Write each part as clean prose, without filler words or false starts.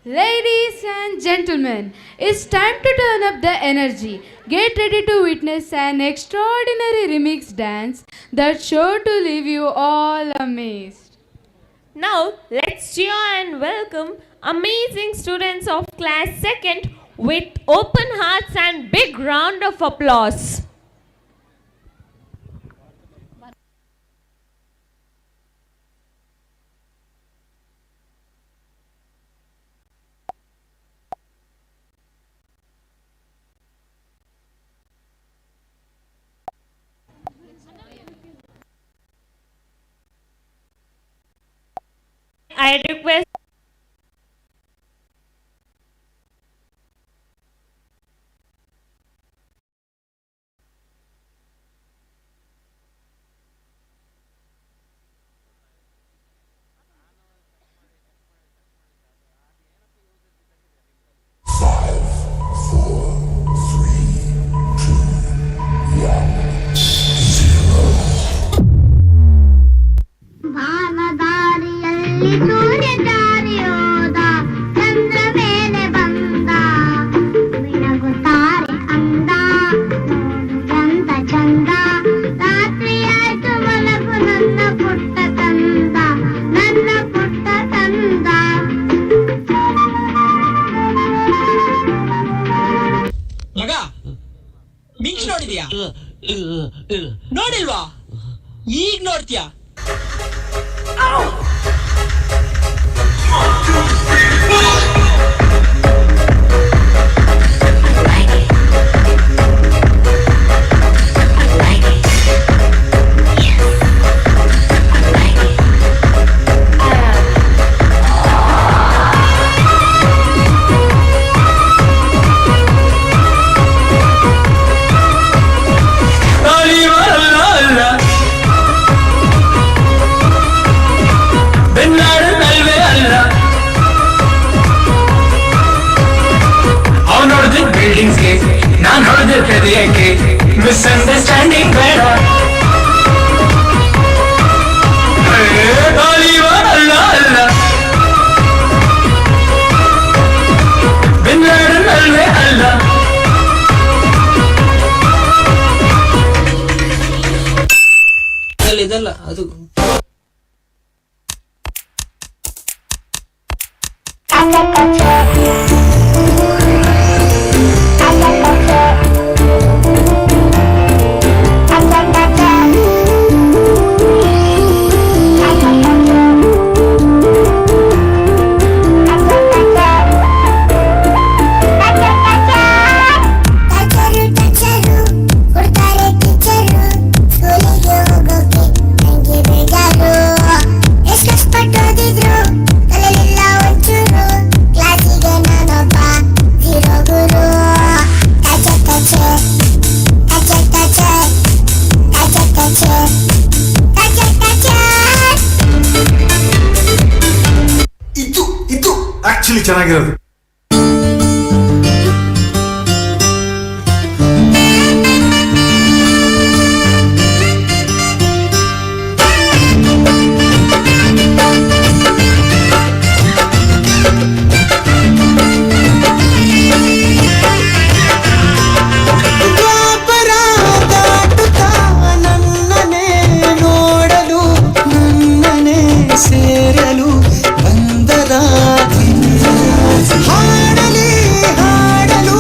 Ladies and gentlemen, it's time to turn up the energy. Get ready to witness an extraordinary remix dance that's sure to leave you all amazed. Now, let's cheer and welcome amazing students of class 2nd with open hearts and big round of applause. I request ಬಾನದಾರಿಯಲ್ಲಿ ಸೂರ್ಯ ಜಾರಿಯೋದ ಚಂದ್ರ ಮೇಲೆ ಬಂದ ಬೆಳಗುತ್ತಾರೆ ಅಂದ ಚಂದ ಚಂದ ರಾತ್ರಿಯಾಯ್ತು ಮಲಗು ನನ್ನ ಪುಟ್ಟ ಕಂದ ನನ್ನ ಪುಟ್ಟ ಕಂದ. ಮಗ ಮಿಂಚ್ ನೋಡಿದ್ಯಾ? ನೋಡಿಲ್ವಾ? ಈಗ ನೋಡ್ತೀಯಾ? ನಾನು ಹೊಡೆದಿರ್ತದೆ ಮಿಸ್ಅಂಡರ್ಸ್ಟ್ಯಾಂಡಿಂಗ್ ಬೇಡ. ಅಲ್ಲ ಅಲ್ಲ ಬಿನ್ ಲಾಡನ್ ಅಲ್ವೇ ಅಲ್ಲ. ಇದಲ್ಲ ಅದು ಆಕ್ಚುಲಿ ಚೆನ್ನಾಗಿರೋದು. ಸೇರಲು ಬಂದರ ಹಾಡಲಿ ಹಾಡಲು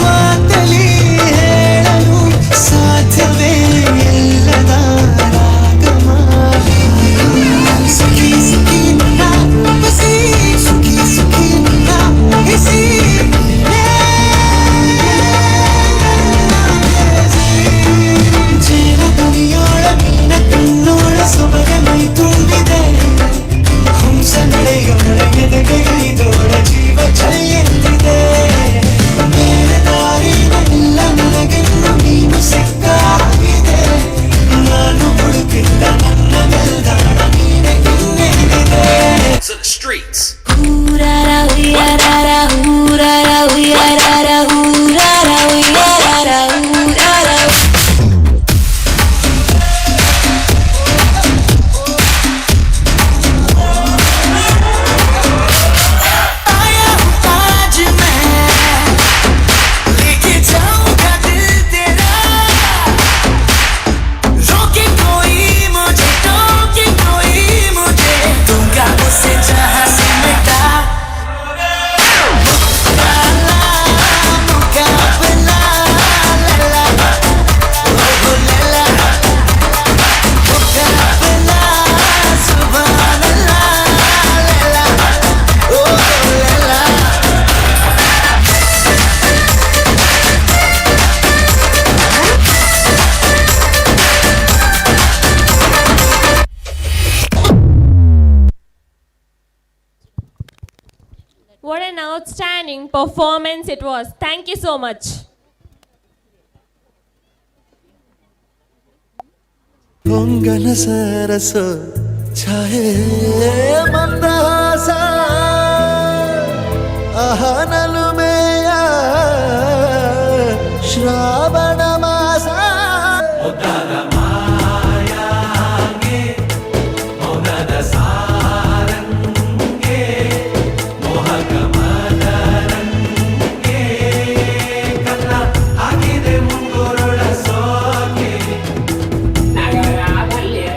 ಮಾತಲಿ ಹೇಳಲು ಸಾಧ್ಯವೇ ಇಲ್ಲದ ರಾಗಮಾಲಿ. ಸುಖಿ ಸುಖಿ ನನ್ನ ಬಸಿ ಸುಖಿ ಸುಖಿ ನನ್ನ ಹಿಸಿ ಜೇನ ಧ್ವನಿಯೋಳ ಮೀನ ಕಣ್ಣೋಳ ಸೊಬಗ ಮೈ ತುಂಬಿದೆ. ಹಂಸ ನಡೆಯೋಳ ಎದೆಗೈದೋಳ ಜೀವ ಚೆಲ್ಲಿದೆ. ಬೇರೆ ದಾರಿನ ಇಲ್ಲ ನನಗೆನ್ನು ನೀನು ಸಿಕ್ಕಾಗಿದೆ. ನಾನು ಹುಡುಕಿದ್ದ ನನ್ನ ನಿಲ್ದಾಣ ನೀನೆ ಇನ್ನೇನಿದೆ. Hurara, huyarara, hurara, huyarara, hurara, huyarara, hurara. ಆಯಾ What an outstanding performance it was. Thank you so much. ಹೊಂಗನ ಸರಸ ಛಾಯೆ ಮಂದಹಾಸ ಅಹನಲುಮೆಯ ಶ್ರಾವಣ ಮಾಸ ಮುದ್ದಾದ ಮಾಯಾಂಗೆ ಮೌನದ